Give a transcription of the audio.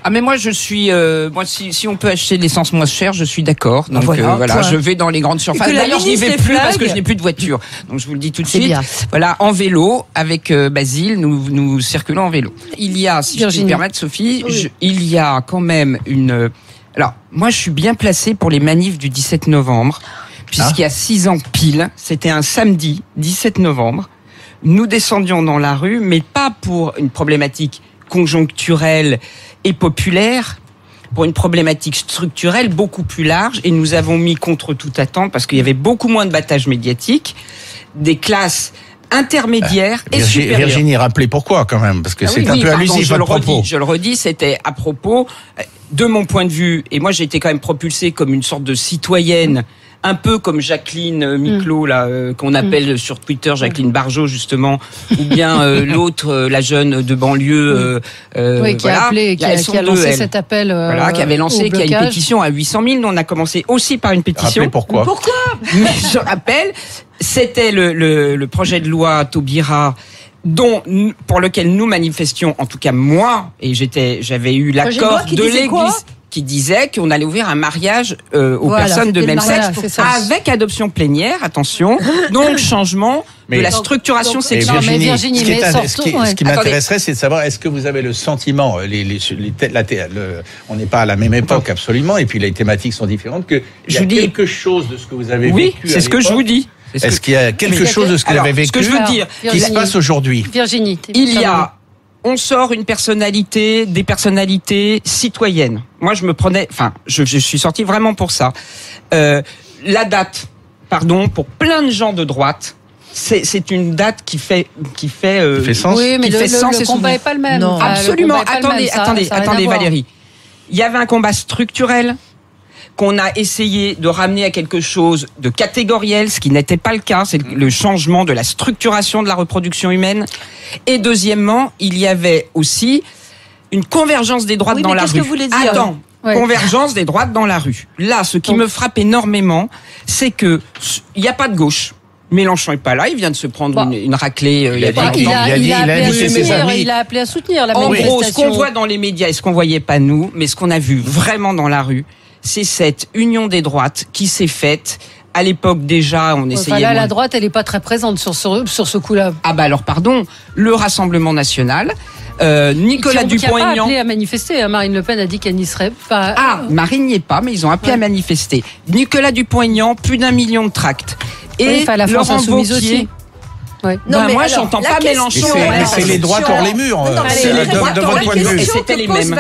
Ah mais moi je suis si on peut acheter de l'essence moins chère, je suis d'accord. Donc voilà, je vais dans les grandes surfaces. D'ailleurs, je n'y vais plus parce que je n'ai plus de voiture. Donc je vous le dis tout de suite. Bien. Voilà, en vélo avec Basile, nous circulons en vélo. Il y a, si je puis me permettre, Sophie, il y a quand même une. Alors moi, je suis bien placée pour les manifs du 17 novembre, puisqu'il y a 6 ans pile, c'était un samedi 17 novembre. Nous descendions dans la rue, mais pas pour une problématique conjoncturelle et populaire, pour une problématique structurelle beaucoup plus large, et nous avons mis contre toute attente, parce qu'il y avait beaucoup moins de battage médiatique, des classes intermédiaires et supérieures. Virginie, rappelez pourquoi quand même, parce que c'est un peu allusif votre propos. Je le redis, c'était à propos, de mon point de vue, et moi j'ai été quand même propulsée comme une sorte de citoyenne, un peu comme Jacqueline Miclot, là, qu'on appelle sur Twitter Jacqueline Barjot, justement, ou bien l'autre, la jeune de banlieue. Qui a appelé, qui a lancé cet appel. Qui avait lancé, qui a une pétition à 800 000. Nous, on a commencé aussi par une pétition. Rappelez pourquoi. Mais je rappelle, c'était le projet de loi Taubira, pour lequel nous manifestions, en tout cas moi, et j'avais eu l'accord de l'Église, qui disait qu'on allait ouvrir un mariage aux personnes de même sexe avec adoption plénière, attention, donc changement de la structuration sexuelle. Virginie, ce qui m'intéresserait, c'est de savoir, est-ce que vous avez le sentiment, on n'est pas à la même époque absolument, et puis les thématiques sont différentes, qu'il y a quelque chose de ce que vous avez vécu. Oui, c'est ce que je vous dis. Est-ce qu'il y a quelque chose de ce que vous avez vécu qui se passe aujourd'hui? Virginie, on sort des personnalités citoyennes. Moi, je suis sorti vraiment pour ça. La date, pour plein de gens de droite, c'est une date qui fait sens. Oui, mais le combat n'est pas le même. Non, absolument. Attendez, Valérie. Il y avait un combat structurel qu'on a essayé de ramener à quelque chose de catégoriel, ce qui n'était pas le cas, c'est le changement de la structuration de la reproduction humaine. Et deuxièmement, il y avait aussi une convergence des droites dans la rue. Qu'est-ce que vous voulez dire ? Convergence des droites dans la rue. Là, ce qui me frappe énormément, c'est que il n'y a pas de gauche. Mélenchon est pas là, il vient de se prendre une raclée. Il a appelé à soutenir la manifestation. En gros, ce qu'on voit dans les médias et ce qu'on voyait pas nous, mais ce qu'on a vu vraiment dans la rue, c'est cette union des droites qui s'est faite. À l'époque, déjà, on essayait... la droite, elle n'est pas très présente sur ce coup-là. Ah bah alors, pardon, le Rassemblement National, Nicolas Dupont-Aignan... Qui n'a pas appelé à manifester. Marine Le Pen a dit qu'elle n'y serait pas... Marine n'y est pas, mais ils ont appelé à manifester. Nicolas Dupont-Aignan, plus d'1 million de tracts. Et la France Insoumise aussi. Ouais. Moi, j'entends pas Mélenchon. C'est les droits hors les murs. De votre point de vue. C'était les mêmes.